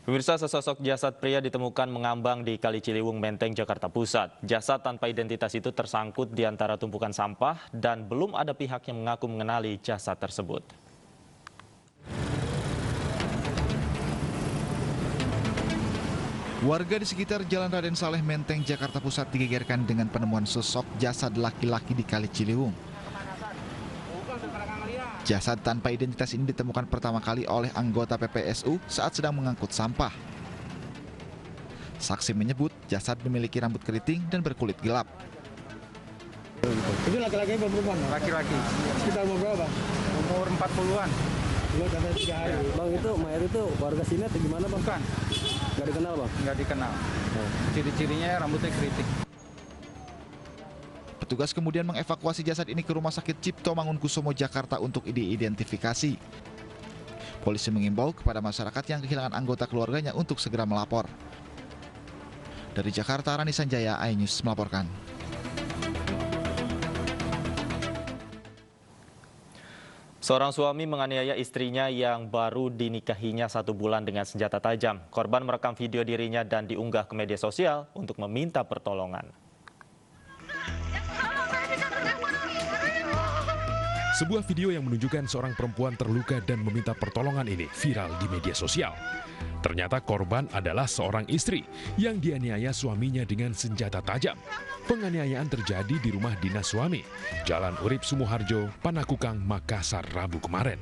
Pemirsa, sesosok jasad pria ditemukan mengambang di Kali Ciliwung, Menteng, Jakarta Pusat. Jasad tanpa identitas itu tersangkut di antara tumpukan sampah dan belum ada pihak yang mengaku mengenali jasad tersebut. Warga di sekitar Jalan Raden Saleh, Menteng, Jakarta Pusat digegerkan dengan penemuan sosok jasad laki-laki di Kali Ciliwung. Jasad tanpa identitas ini ditemukan pertama kali oleh anggota PPSU saat sedang mengangkut sampah. Saksi menyebut jasad memiliki rambut keriting dan berkulit gelap. Itu laki-laki apa perempuan? Laki-laki. Sekitar umur berapa? Umur 40-an. Dua sampai 3 hari. Bang, itu mayat itu warga sini atau gimana, Bang? Bukan. Nggak dikenal, Bang? Nggak dikenal. Ciri-cirinya rambutnya keriting. Petugas kemudian mengevakuasi jasad ini ke Rumah Sakit Cipto Mangunkusumo, Jakarta untuk diidentifikasi. Polisi mengimbau kepada masyarakat yang kehilangan anggota keluarganya untuk segera melapor. Dari Jakarta, Rani Sanjaya, iNews melaporkan. Seorang suami menganiaya istrinya yang baru dinikahinya 1 bulan dengan senjata tajam. Korban merekam video dirinya dan diunggah ke media sosial untuk meminta pertolongan. Sebuah video yang menunjukkan seorang perempuan terluka dan meminta pertolongan ini viral di media sosial. Ternyata korban adalah seorang istri yang dianiaya suaminya dengan senjata tajam. Penganiayaan terjadi di rumah dinas suami, Jalan Urip Sumoharjo, Panakukang, Makassar, Rabu kemarin.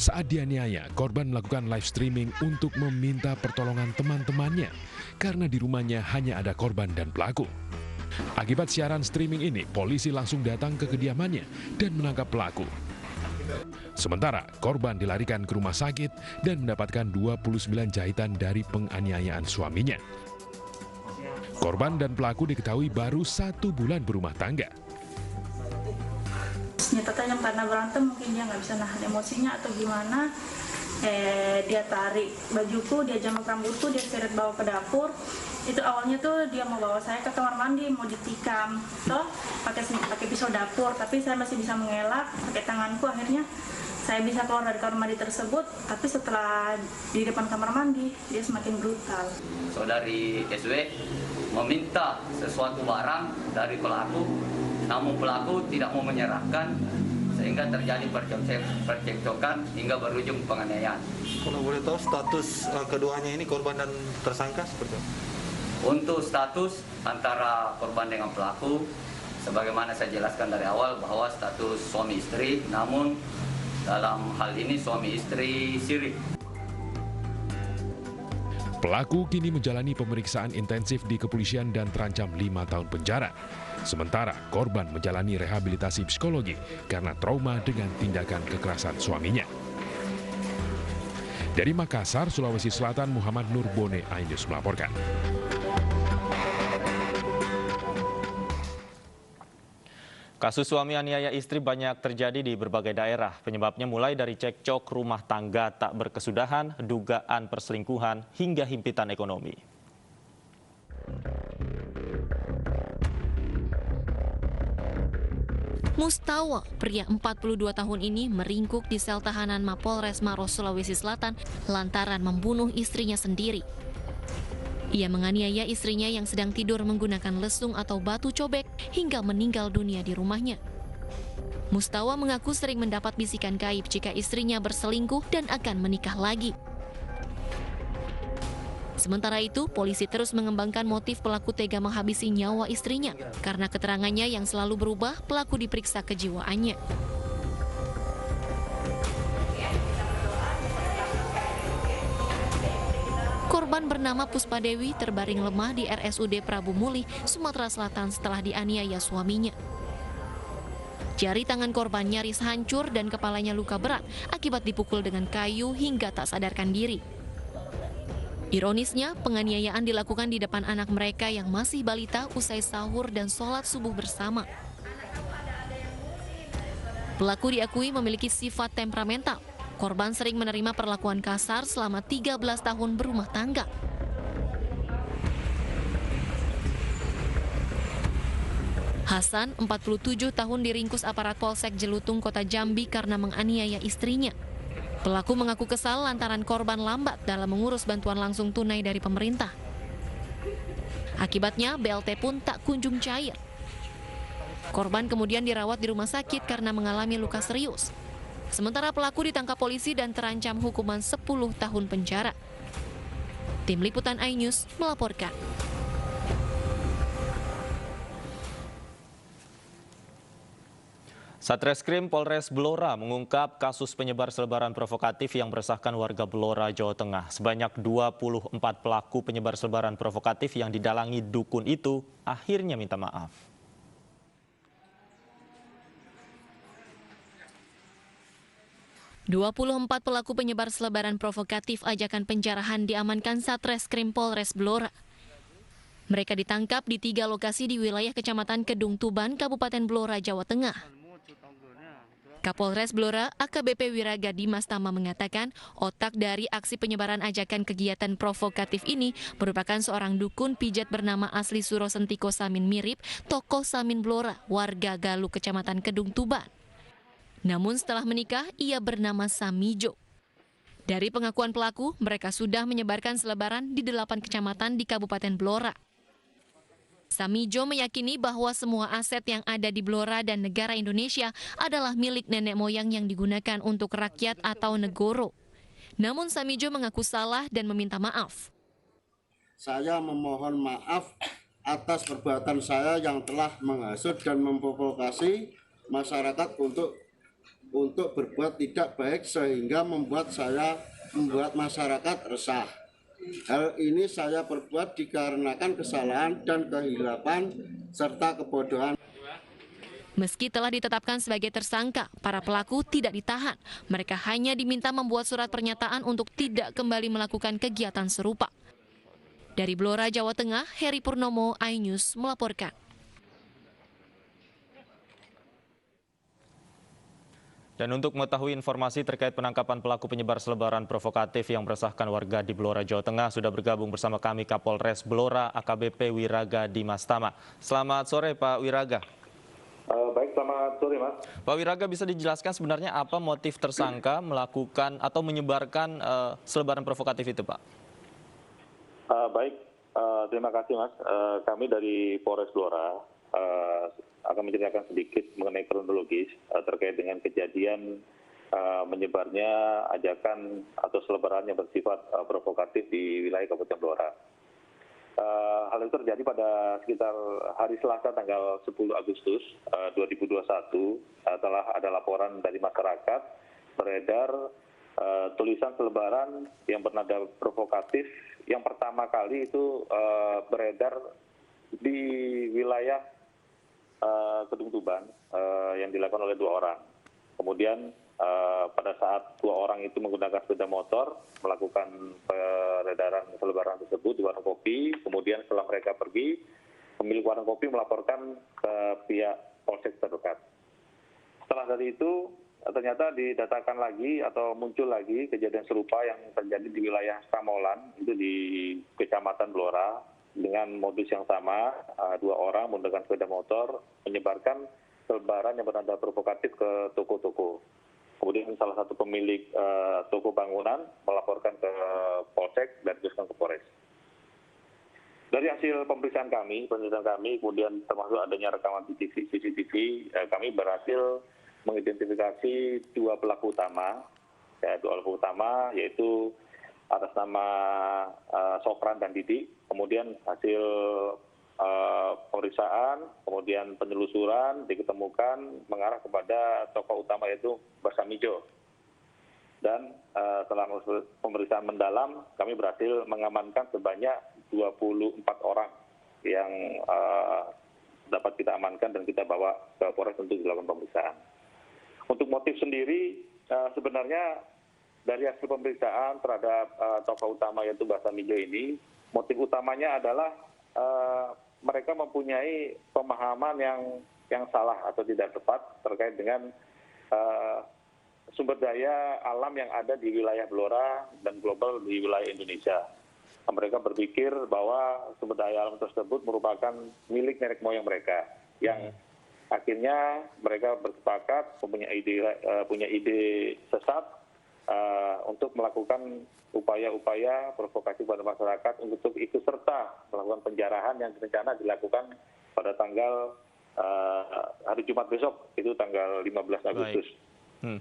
Saat dianiaya, korban melakukan live streaming untuk meminta pertolongan teman-temannya karena di rumahnya hanya ada korban dan pelaku. Akibat siaran streaming ini, polisi langsung datang ke kediamannya dan menangkap pelaku. Sementara, korban dilarikan ke rumah sakit dan mendapatkan 29 jahitan dari penganiayaan suaminya. Korban dan pelaku diketahui baru 1 bulan berumah tangga. Senjata tajam karena berantem, mungkin dia nggak bisa nahan emosinya atau gimana. Dia tarik bajuku, dia jamak rambutku, dia seret bawa ke dapur. Itu awalnya tuh dia mau bawa saya ke kamar mandi, mau ditikam, toh pakai pisau dapur, tapi saya masih bisa mengelak pakai tanganku. Akhirnya saya bisa keluar dari kamar mandi tersebut, tapi setelah di depan kamar mandi dia semakin brutal. Saudari SW meminta sesuatu barang dari pelaku, namun pelaku tidak mau menyerahkan, sehingga terjadi percekcokan hingga berujung penganiayaan. Kalau boleh tahu status keduanya ini, korban dan tersangka seperti apa? Untuk status antara korban dengan pelaku, sebagaimana saya jelaskan dari awal bahwa status suami istri, namun dalam hal ini suami istri siri. Pelaku kini menjalani pemeriksaan intensif di kepolisian dan terancam 5 tahun penjara. Sementara korban menjalani rehabilitasi psikologi karena trauma dengan tindakan kekerasan suaminya. Dari Makassar, Sulawesi Selatan, Muhammad Nurbone, iNews melaporkan. Kasus suami aniaya istri banyak terjadi di berbagai daerah. Penyebabnya mulai dari cekcok rumah tangga tak berkesudahan, dugaan perselingkuhan, hingga himpitan ekonomi. Mustawa, pria 42 tahun ini meringkuk di sel tahanan Mapolres Maros, Sulawesi Selatan lantaran membunuh istrinya sendiri. Ia menganiaya istrinya yang sedang tidur menggunakan lesung atau batu cobek hingga meninggal dunia di rumahnya. Mustawa mengaku sering mendapat bisikan gaib jika istrinya berselingkuh dan akan menikah lagi. Sementara itu, polisi terus mengembangkan motif pelaku tega menghabisi nyawa istrinya. Karena keterangannya yang selalu berubah, pelaku diperiksa kejiwaannya. Korban bernama Puspa Dewi terbaring lemah di RSUD Prabu Mulih, Sumatera Selatan setelah dianiaya suaminya. Jari tangan korban nyaris hancur dan kepalanya luka berat akibat dipukul dengan kayu hingga tak sadarkan diri. Ironisnya, penganiayaan dilakukan di depan anak mereka yang masih balita usai sahur dan sholat subuh bersama. Pelaku diakui memiliki sifat temperamental. Korban sering menerima perlakuan kasar selama 13 tahun berumah tangga. Hasan, 47 tahun diringkus aparat Polsek Jelutung, Kota Jambi karena menganiaya istrinya. Pelaku mengaku kesal lantaran korban lambat dalam mengurus bantuan langsung tunai dari pemerintah. Akibatnya, BLT pun tak kunjung cair. Korban kemudian dirawat di rumah sakit karena mengalami luka serius. Sementara pelaku ditangkap polisi dan terancam hukuman 10 tahun penjara. Tim Liputan iNews melaporkan. Satreskrim Polres Blora mengungkap kasus penyebar selebaran provokatif yang meresahkan warga Blora, Jawa Tengah. Sebanyak 24 pelaku penyebar selebaran provokatif yang didalangi dukun itu akhirnya minta maaf. "24 pelaku penyebar selebaran provokatif ajakan penjarahan diamankan Satreskrim Polres Blora. Mereka ditangkap di 3 lokasi di wilayah Kecamatan Kedung Tuban, Kabupaten Blora, Jawa Tengah. Kapolres Blora, AKBP Wiraga Dimas Tama mengatakan otak dari aksi penyebaran ajakan kegiatan provokatif ini merupakan seorang dukun pijat bernama Asli Suro Sentiko Samin Mirip, tokoh Samin Blora, warga Galuh, Kecamatan Kedung Tuban. Namun setelah menikah, ia bernama Samijo. Dari pengakuan pelaku, mereka sudah menyebarkan selebaran di 8 kecamatan di Kabupaten Blora. Samijo meyakini bahwa semua aset yang ada di Blora dan negara Indonesia adalah milik nenek moyang yang digunakan untuk rakyat atau negoro. Namun Samijo mengaku salah dan meminta maaf. Saya memohon maaf atas perbuatan saya yang telah menghasut dan memprovokasi masyarakat untuk berbuat tidak baik sehingga membuat masyarakat resah. Hal ini saya perbuat dikarenakan kesalahan dan kehilapan serta kebodohan. Meski telah ditetapkan sebagai tersangka, para pelaku tidak ditahan. Mereka hanya diminta membuat surat pernyataan untuk tidak kembali melakukan kegiatan serupa. Dari Blora, Jawa Tengah, Heri Purnomo, iNews melaporkan. Dan untuk mengetahui informasi terkait penangkapan pelaku penyebar selebaran provokatif yang meresahkan warga di Blora, Jawa Tengah, sudah bergabung bersama kami Kapolres Blora, AKBP Wiraga Dimas Tama. Selamat sore Pak Wiraga. Baik, selamat sore Mas. Pak Wiraga, bisa dijelaskan sebenarnya apa motif tersangka melakukan atau menyebarkan selebaran provokatif itu, Pak? Baik, terima kasih Mas. Kami dari Polres Blora akan menceritakan sedikit mengenai kronologis terkait dengan kejadian menyebarnya ajakan atau selebaran yang bersifat provokatif di wilayah Kabupaten Blora. Hal itu terjadi pada sekitar hari Selasa tanggal 10 Agustus 2021 setelah ada laporan dari masyarakat beredar tulisan selebaran yang bernada provokatif yang pertama kali itu beredar di wilayah Kedung Tuban yang dilakukan oleh 2 orang. Kemudian pada saat 2 orang itu menggunakan sepeda motor melakukan peredaran selebaran tersebut di warung kopi. Kemudian setelah mereka pergi, pemilik warung kopi melaporkan ke pihak polsek terdekat. Setelah dari itu ternyata didatakan lagi atau muncul lagi kejadian serupa yang terjadi di wilayah Samolan, itu di Kecamatan Blora, dengan modus yang sama, 2 orang menggunakan sepeda motor menyebarkan selebaran yang bernada provokatif ke toko-toko. Kemudian salah satu pemilik toko bangunan melaporkan ke polsek dan teruskan ke Polres. Dari hasil pemeriksaan kami, kemudian termasuk adanya rekaman CCTV, kami berhasil mengidentifikasi 2 pelaku utama, yaitu atas nama Sokran dan Didi. Kemudian hasil pemeriksaan, kemudian penelusuran diketemukan mengarah kepada tokoh utama yaitu Samijo. Dan setelah pemeriksaan mendalam, kami berhasil mengamankan sebanyak 24 orang yang dapat kita amankan dan kita bawa ke Polres untuk dilakukan pemeriksaan. Untuk motif sendiri sebenarnya dari hasil pemeriksaan terhadap tokoh utama yaitu Samijo ini, motif utamanya adalah mereka mempunyai pemahaman yang salah atau tidak tepat terkait dengan sumber daya alam yang ada di wilayah Blora dan global di wilayah Indonesia. Mereka berpikir bahwa sumber daya alam tersebut merupakan milik nenek moyang mereka, yang akhirnya mereka bersepakat punya ide sesat untuk melakukan upaya-upaya provokasi pada masyarakat untuk ikut serta melakukan penjarahan yang rencana dilakukan pada tanggal hari Jumat besok, itu tanggal 15 Agustus.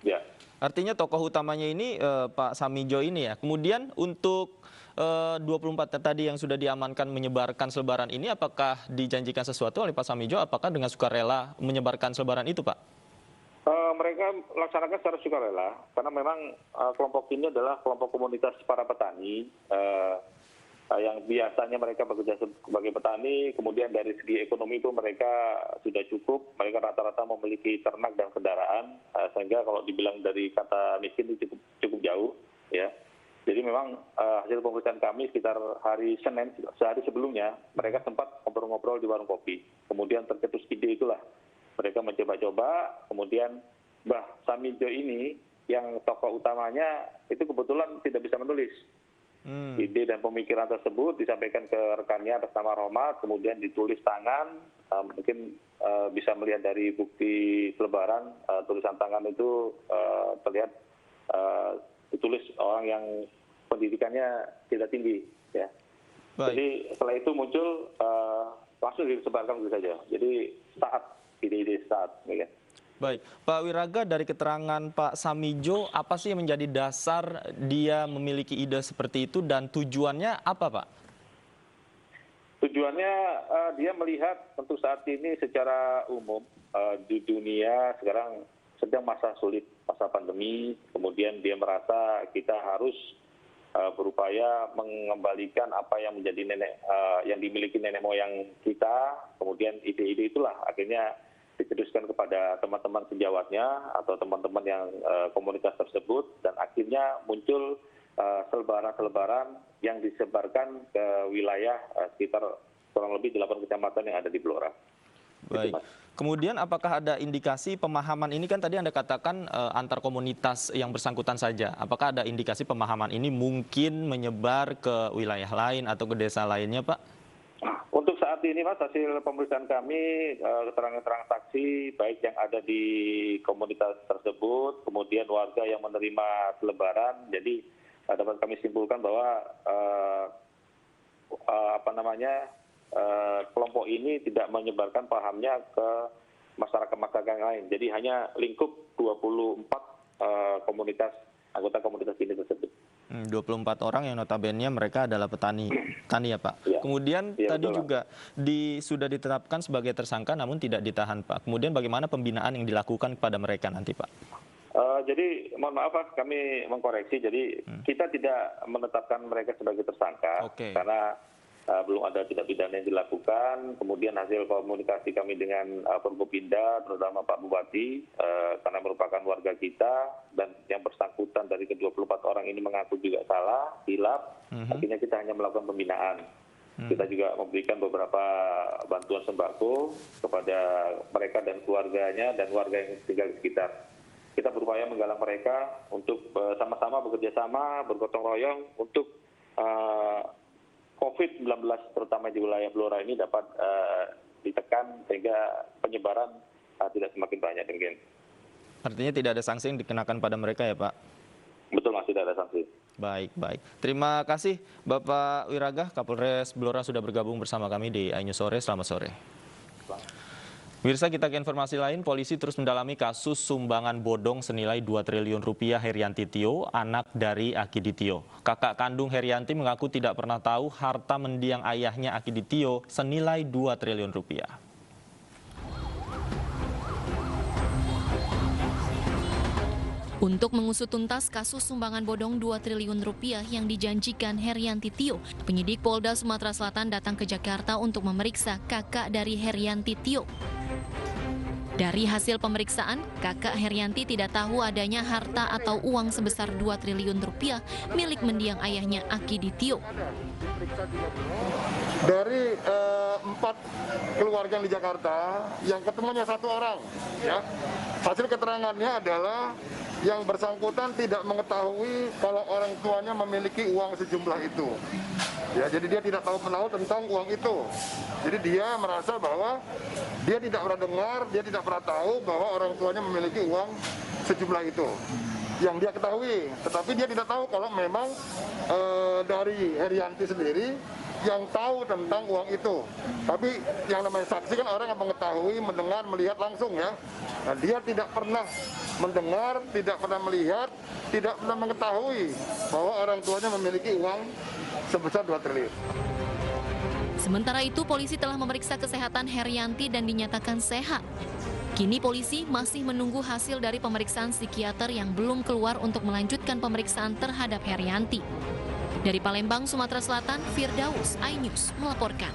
Ya. Artinya tokoh utamanya ini Pak Samijo ini ya. Kemudian untuk 24 tadi yang sudah diamankan menyebarkan selebaran ini, apakah dijanjikan sesuatu oleh Pak Samijo? Apakah dengan sukarela menyebarkan selebaran itu, Pak? Mereka laksanakan secara sukarela karena memang kelompok ini adalah kelompok komunitas para petani yang biasanya mereka bekerja sebagai petani, kemudian dari segi ekonomi itu mereka sudah cukup, mereka rata-rata memiliki ternak dan kendaraan, sehingga kalau dibilang dari kata miskin itu cukup jauh, ya. Jadi memang hasil pemeriksaan kami sekitar hari Senin, sehari sebelumnya, mereka sempat ngobrol-ngobrol di warung kopi. Kemudian tercetus ide itulah, mereka mencoba-coba, kemudian Mbah Samijo ini yang tokoh utamanya itu kebetulan tidak bisa menulis. Ide dan pemikiran tersebut disampaikan ke rekannya atas nama Rohmat, kemudian ditulis tangan, mungkin bisa melihat dari bukti selebaran, tulisan tangan itu terlihat ditulis orang yang pendidikannya tidak tinggi. Ya. Jadi setelah itu muncul, langsung disebarkan begitu saja. Jadi ide-ide saat. Ya. Baik, Pak Wiraga, dari keterangan Pak Samijo, apa sih yang menjadi dasar dia memiliki ide seperti itu dan tujuannya apa, Pak? Tujuannya dia melihat tentu saat ini secara umum di dunia sekarang sedang masa sulit, masa pandemi, kemudian dia merasa kita harus berupaya mengembalikan apa yang menjadi yang dimiliki nenek moyang kita, kemudian ide-ide itulah akhirnya dicetuskan kepada teman-teman sejawatnya atau teman-teman yang komunitas tersebut, dan akhirnya muncul selebaran-selebaran yang disebarkan ke wilayah sekitar kurang lebih 8 kecamatan yang ada di Blora. Baik. Kemudian apakah ada indikasi pemahaman ini, kan tadi Anda katakan antar komunitas yang bersangkutan saja. Apakah ada indikasi pemahaman ini mungkin menyebar ke wilayah lain atau ke desa lainnya, Pak? Untuk saat ini, Mas, hasil pemeriksaan kami, keterangan-keterangan saksi, baik yang ada di komunitas tersebut, kemudian warga yang menerima selebaran, jadi dapat kami simpulkan bahwa kelompok ini tidak menyebarkan pahamnya ke masyarakat-masyarakat yang lain. Jadi hanya lingkup 24 anggota komunitas ini tersebut. 24 orang yang notabene mereka adalah petani ya, Pak. Ya. Kemudian ya, tadi betul, juga sudah ditetapkan sebagai tersangka namun tidak ditahan, Pak. Kemudian bagaimana pembinaan yang dilakukan kepada mereka nanti, Pak? Jadi mohon maaf, Pak, kami mengkoreksi. Jadi kita tidak menetapkan mereka sebagai tersangka karena belum ada tindak pidana yang dilakukan. Kemudian hasil komunikasi kami dengan Forkopimda, terutama Pak Bupati, karena merupakan warga kita dan yang bersangkutan dari ke-24 orang ini mengaku juga salah, hilaf, akhirnya kita hanya melakukan pembinaan. Kita juga memberikan beberapa bantuan sembako kepada mereka dan keluarganya dan warga yang tinggal di sekitar. Kita berupaya menggalang mereka untuk sama-sama bekerja sama, bergotong royong untuk COVID-19 terutama di wilayah Blora ini dapat ditekan sehingga penyebaran tidak semakin banyak. Artinya tidak ada sanksi yang dikenakan pada mereka ya, Pak? Betul, Mas, tidak ada sanksi. Baik. Terima kasih Bapak Wiraga, Kapolres Blora sudah bergabung bersama kami di iNews Sore. Selamat sore. Pemirsa, kita ke informasi lain. Polisi terus mendalami kasus sumbangan bodong senilai 2 triliun rupiah Herianti Tio, anak dari Akiditio. Kakak kandung Herianti mengaku tidak pernah tahu harta mendiang ayahnya Akiditio senilai 2 triliun rupiah. Untuk mengusut tuntas kasus sumbangan bodong 2 triliun rupiah yang dijanjikan Herianti Tio, penyidik Polda Sumatera Selatan datang ke Jakarta untuk memeriksa kakak dari Herianti Tio. Dari hasil pemeriksaan, kakak Herianti tidak tahu adanya harta atau uang sebesar 2 triliun rupiah milik mendiang ayahnya Akiditio. Dari 4 keluarga di Jakarta, yang ketemunya 1 orang, ya. Hasil keterangannya adalah yang bersangkutan tidak mengetahui kalau orang tuanya memiliki uang sejumlah itu. Ya, jadi dia tidak tahu tentang uang itu. Jadi dia merasa bahwa dia tidak pernah dengar, dia tidak pernah tahu bahwa orang tuanya memiliki uang sejumlah itu. yang dia ketahui. Tetapi dia tidak tahu kalau memang dari Herianti sendiri yang tahu tentang uang itu. Tapi yang namanya saksi kan orang yang mengetahui, mendengar, melihat langsung ya. Nah, dia tidak pernah mendengar, tidak pernah melihat, tidak pernah mengetahui bahwa orang tuanya memiliki uang sebesar 2 triliun. Sementara itu, polisi telah memeriksa kesehatan Herianti dan dinyatakan sehat. Kini polisi masih menunggu hasil dari pemeriksaan psikiater yang belum keluar untuk melanjutkan pemeriksaan terhadap Herianti. Dari Palembang, Sumatera Selatan, Firdaus, iNews melaporkan.